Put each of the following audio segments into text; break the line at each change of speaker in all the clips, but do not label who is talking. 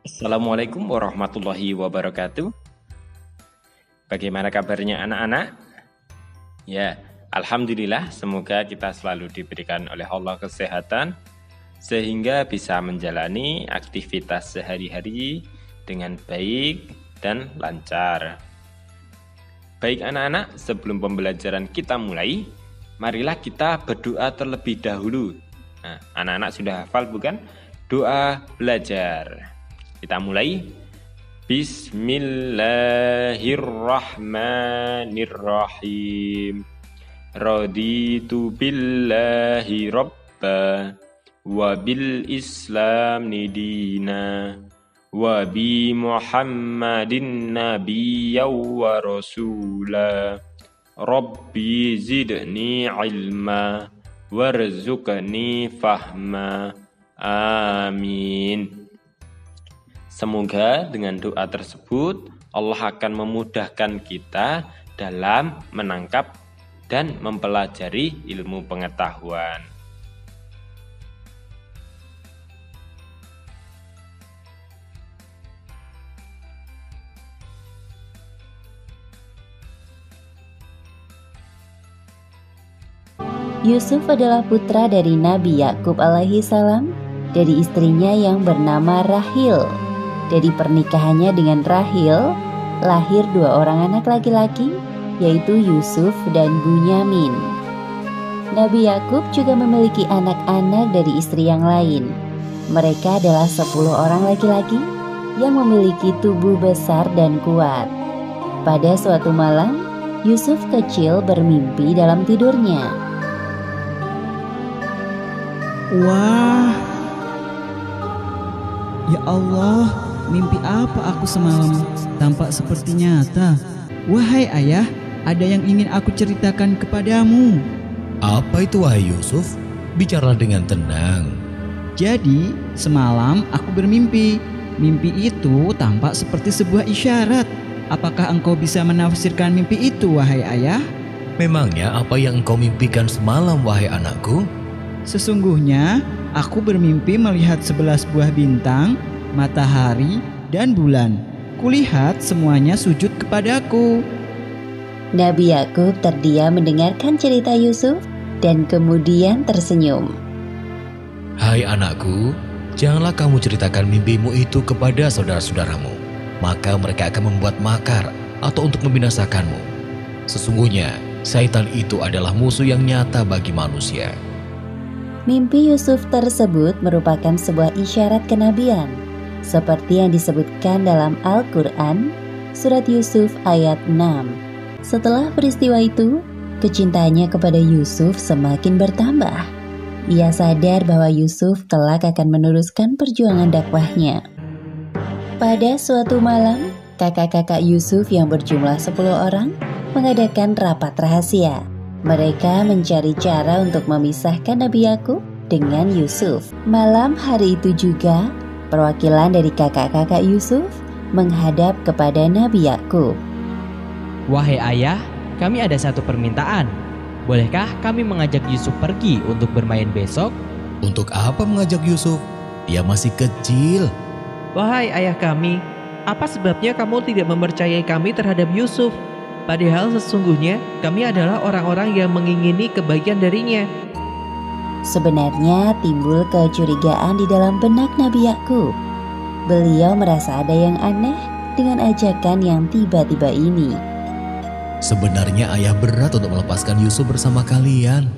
Assalamualaikum warahmatullahi wabarakatuh. Bagaimana kabarnya anak-anak? Ya, alhamdulillah, semoga kita selalu diberikan oleh Allah kesehatan sehingga bisa menjalani aktivitas sehari-hari dengan baik dan lancar. Baik anak-anak, sebelum pembelajaran kita mulai, marilah kita berdoa terlebih dahulu. Nah, anak-anak sudah hafal bukan? Doa belajar. Kita mulai. Bismillahirrahmanirrahim. Raditu billahi rabba wa bil islamni dina wa bi muhammadin nabiyya wa rasula. Rabbi zidni ilma warzuqni fahma. Amin. Semoga dengan doa tersebut Allah akan memudahkan kita dalam menangkap dan mempelajari ilmu pengetahuan.
Yusuf adalah putra dari Nabi Yakub alaihi salam dari istrinya yang bernama Rahil. Dari pernikahannya dengan Rahil, lahir 2 orang anak laki-laki, yaitu Yusuf dan Bunyamin. Nabi Yakub juga memiliki anak-anak dari istri yang lain. Mereka adalah 10 orang laki-laki yang memiliki tubuh besar dan kuat. Pada suatu malam, Yusuf kecil bermimpi dalam tidurnya.
Wah, ya Allah, mimpi apa aku semalam? Tampak seperti nyata. Wahai ayah, ada yang ingin aku ceritakan kepadamu.
Apa itu wahai Yusuf? Bicara dengan tenang.
Jadi, semalam aku bermimpi. Mimpi itu tampak seperti sebuah isyarat. Apakah engkau bisa menafsirkan mimpi itu, wahai ayah?
Memangnya apa yang engkau mimpikan semalam, wahai anakku?
Sesungguhnya, aku bermimpi melihat 11 buah bintang, matahari, dan bulan. Kulihat semuanya sujud kepadaku.
Nabi Yakub terdiam mendengarkan cerita Yusuf dan kemudian tersenyum.
Hai anakku, janganlah kamu ceritakan mimpimu itu kepada saudara-saudaramu. Maka mereka akan membuat makar atau untuk membinasakanmu. Sesungguhnya, syaitan itu adalah musuh yang nyata bagi manusia.
Mimpi Yusuf tersebut merupakan sebuah isyarat kenabian, seperti yang disebutkan dalam Al-Quran, Surat Yusuf ayat 6. Setelah peristiwa itu, kecintaannya kepada Yusuf semakin bertambah. Ia sadar bahwa Yusuf kelak akan meneruskan perjuangan dakwahnya. Pada suatu malam, kakak-kakak Yusuf yang berjumlah 10 orang mengadakan rapat rahasia. Mereka mencari cara untuk memisahkan Nabi Yakub dengan Yusuf. Malam hari itu juga, perwakilan dari kakak-kakak Yusuf menghadap kepada Nabi Yakub.
Wahai ayah, kami ada satu permintaan. Bolehkah kami mengajak Yusuf pergi untuk bermain besok?
Untuk apa mengajak Yusuf? Dia masih kecil.
Wahai ayah kami, apa sebabnya kamu tidak mempercayai kami terhadap Yusuf? Padahal sesungguhnya kami adalah orang-orang yang mengingini kebaikan darinya.
Sebenarnya timbul kecurigaan di dalam benak Nabi Yakub. Beliau merasa ada yang aneh dengan ajakan yang tiba-tiba ini.
Sebenarnya ayah berat untuk melepaskan Yusuf bersama kalian.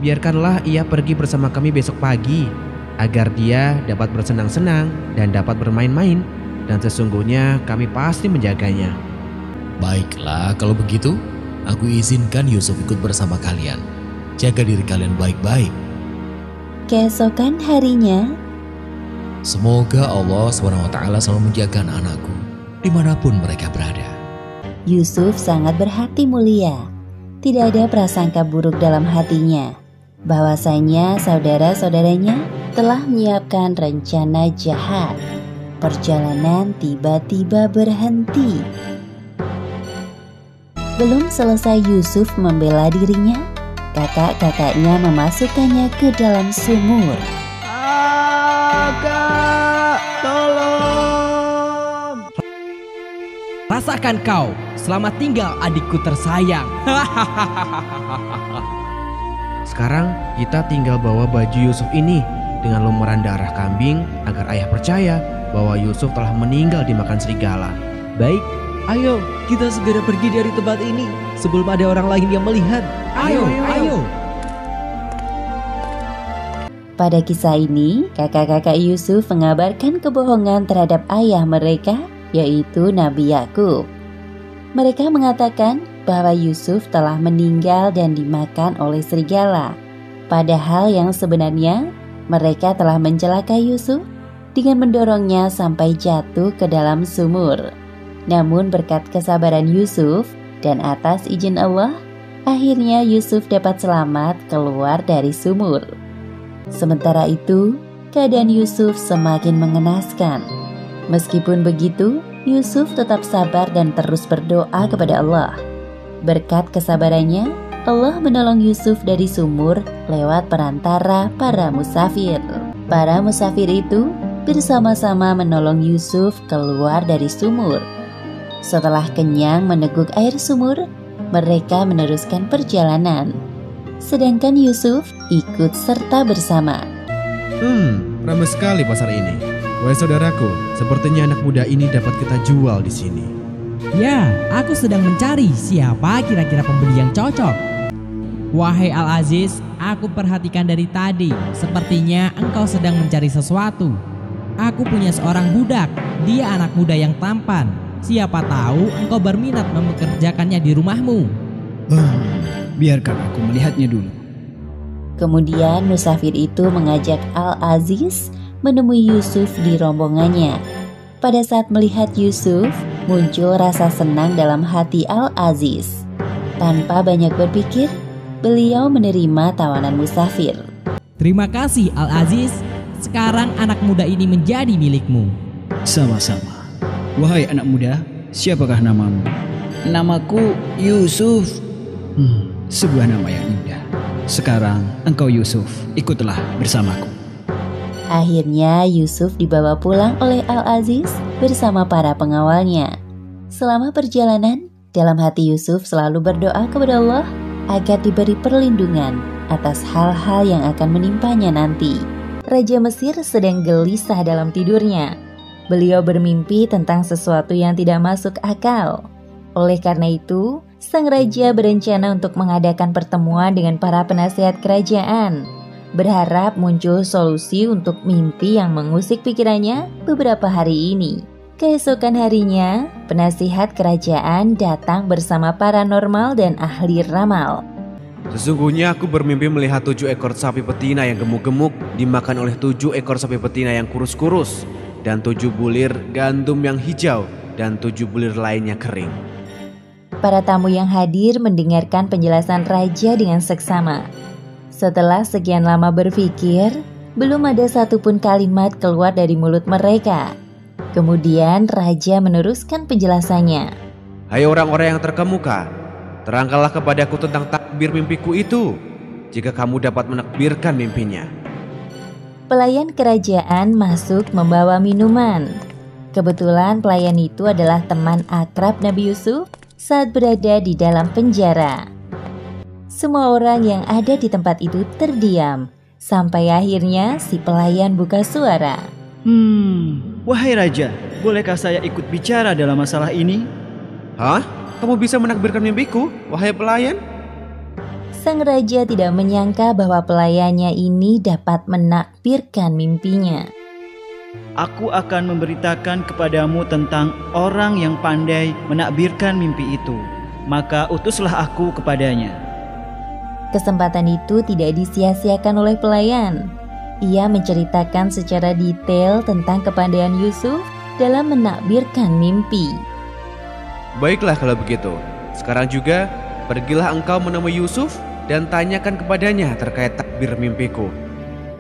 Biarkanlah ia pergi bersama kami besok pagi, agar dia dapat bersenang-senang dan dapat bermain-main. Dan sesungguhnya kami pasti menjaganya.
Baiklah, kalau begitu, aku izinkan Yusuf ikut bersama kalian. Jaga diri kalian baik-baik.
Keesokan harinya,
Semoga Allah SWT selalu menjaga anak-anakku dimanapun mereka berada.
Yusuf sangat berhati mulia. Tidak ada prasangka buruk dalam hatinya, bahwasanya saudara-saudaranya telah menyiapkan rencana jahat. Perjalanan tiba-tiba berhenti. Belum selesai Yusuf membela dirinya, kakak-kakaknya memasukkannya ke dalam sumur.
Kak, tolong!
Rasakan kau. Selamat tinggal adikku tersayang.
Sekarang kita tinggal bawa baju Yusuf ini dengan lumuran darah kambing agar ayah percaya bahwa Yusuf telah meninggal dimakan serigala.
Baik, ayo kita segera pergi dari tempat ini sebelum ada orang lain yang melihat. Ayo.
Pada kisah ini, kakak-kakak Yusuf mengabarkan kebohongan terhadap ayah mereka, yaitu Nabi Yakub. Mereka mengatakan bahwa Yusuf telah meninggal dan dimakan oleh serigala. Padahal yang sebenarnya, mereka telah mencelakai Yusuf dengan mendorongnya sampai jatuh ke dalam sumur. Namun berkat kesabaran Yusuf dan atas izin Allah, akhirnya Yusuf dapat selamat keluar dari sumur. Sementara itu, keadaan Yusuf semakin mengenaskan. Meskipun begitu, Yusuf tetap sabar dan terus berdoa kepada Allah. Berkat kesabarannya, Allah menolong Yusuf dari sumur lewat perantara para musafir. Para musafir itu bersama-sama menolong Yusuf keluar dari sumur. Setelah kenyang meneguk air sumur, mereka meneruskan perjalanan. Sedangkan Yusuf ikut serta bersama.
Ramai sekali pasar ini. Wahai saudaraku, sepertinya anak muda ini dapat kita jual di sini.
Ya, aku sedang mencari siapa kira-kira pembeli yang cocok. Wahai Al-Aziz, aku perhatikan dari tadi. Sepertinya engkau sedang mencari sesuatu. Aku punya seorang budak. Dia anak muda yang tampan. Siapa tahu engkau berminat mempekerjakannya di rumahmu.
Biarkan aku melihatnya dulu.
Kemudian musafir itu mengajak Al-Aziz menemui Yusuf di rombongannya. Pada saat melihat Yusuf, muncul rasa senang dalam hati Al-Aziz. Tanpa banyak berpikir, beliau menerima tawanan musafir.
Terima kasih Al-Aziz. Sekarang anak muda ini menjadi milikmu.
Sama-sama. Wahai anak muda, siapakah namamu? Namaku Yusuf. Sebuah nama yang indah. Sekarang engkau Yusuf, ikutlah bersamaku.
Akhirnya Yusuf dibawa pulang oleh Al-Aziz bersama para pengawalnya. Selama perjalanan, dalam hati Yusuf selalu berdoa kepada Allah agar diberi perlindungan atas hal-hal yang akan menimpanya nanti. Raja Mesir sedang gelisah dalam tidurnya. Beliau bermimpi tentang sesuatu yang tidak masuk akal. Oleh karena itu, sang raja berencana untuk mengadakan pertemuan dengan para penasihat kerajaan, berharap muncul solusi untuk mimpi yang mengusik pikirannya beberapa hari ini. Keesokan harinya, penasihat kerajaan datang bersama paranormal dan ahli ramal.
Sesungguhnya aku bermimpi melihat 7 ekor sapi betina yang gemuk-gemuk dimakan oleh 7 ekor sapi betina yang kurus-kurus, dan 7 bulir gandum yang hijau, dan 7 bulir lainnya kering.
Para tamu yang hadir mendengarkan penjelasan raja dengan seksama. Setelah sekian lama berpikir, belum ada satupun kalimat keluar dari mulut mereka. Kemudian raja meneruskan penjelasannya.
Hai orang-orang yang terkemuka, terangkanlah kepadaku tentang takbir mimpiku itu, jika kamu dapat menakbirkan mimpinya.
Pelayan kerajaan masuk membawa minuman. Kebetulan pelayan itu adalah teman akrab Nabi Yusuf saat berada di dalam penjara. Semua orang yang ada di tempat itu terdiam, sampai akhirnya si pelayan buka suara.
Wahai raja, bolehkah saya ikut bicara dalam masalah ini?
Hah? Kamu bisa menakbirkan mimpiku, wahai pelayan?
Sang raja tidak menyangka bahwa pelayannya ini dapat menakbirkan mimpinya.
Aku akan memberitakan kepadamu tentang orang yang pandai menakbirkan mimpi itu. Maka utuslah aku kepadanya.
Kesempatan itu tidak disia-siakan oleh pelayan. Ia menceritakan secara detail tentang kepandaian Yusuf dalam menakbirkan mimpi.
Baiklah kalau begitu. Sekarang juga pergilah engkau menemui Yusuf dan tanyakan kepadanya terkait takbir mimpiku.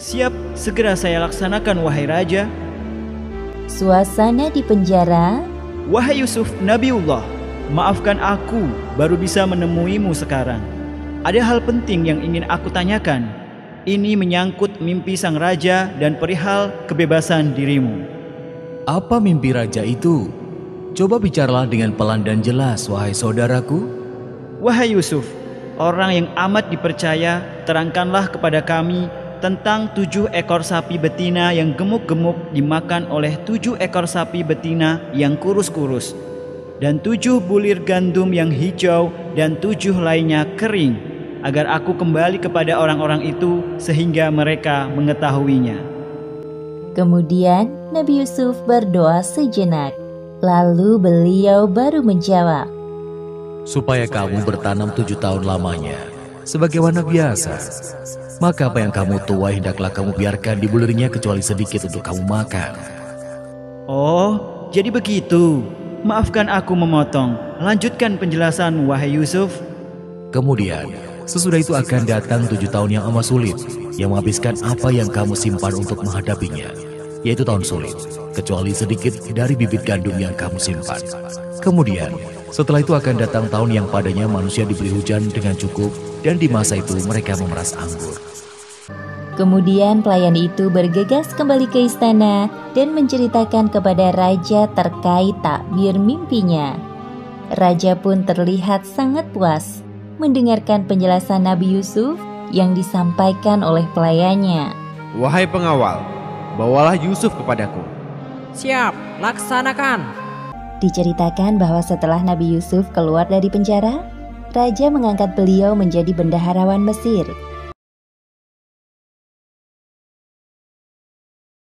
Siap, segera saya laksanakan wahai raja.
Suasana di penjara.
Wahai Yusuf, Nabiullah, maafkan aku baru bisa menemuimu sekarang. Ada hal penting yang ingin aku tanyakan. Ini menyangkut mimpi sang raja dan perihal kebebasan dirimu.
Apa mimpi raja itu? Coba bicaralah dengan pelan dan jelas, wahai saudaraku.
Wahai Yusuf, orang yang amat dipercaya, terangkanlah kepada kami tentang 7 ekor sapi betina yang gemuk-gemuk dimakan oleh 7 ekor sapi betina yang kurus-kurus, dan 7 bulir gandum yang hijau dan 7 lainnya kering, agar aku kembali kepada orang-orang itu sehingga mereka mengetahuinya.
Kemudian Nabi Yusuf berdoa sejenak, lalu beliau baru menjawab,
Supaya kamu bertanam 7 tahun lamanya, sebagaimana biasa. Maka apa yang kamu tuai hendaklah kamu biarkan di bulirnya kecuali sedikit untuk kamu makan.
Oh, jadi begitu. Maafkan aku memotong. Lanjutkan penjelasan, wahai Yusuf.
Kemudian, sesudah itu akan datang 7 tahun yang amat sulit, yang menghabiskan apa yang kamu simpan untuk menghadapinya, yaitu tahun sulit, kecuali sedikit dari bibit gandum yang kamu simpan. Kemudian, setelah itu akan datang tahun yang padanya manusia diberi hujan dengan cukup, dan di masa itu mereka memeras anggur.
Kemudian pelayan itu bergegas kembali ke istana dan menceritakan kepada raja terkait takbir mimpinya. Raja pun terlihat sangat puas mendengarkan penjelasan Nabi Yusuf yang disampaikan oleh pelayannya.
Wahai pengawal, bawalah Yusuf kepadaku.
Siap, laksanakan.
Diceritakan bahwa setelah Nabi Yusuf keluar dari penjara, raja mengangkat beliau menjadi bendaharawan Mesir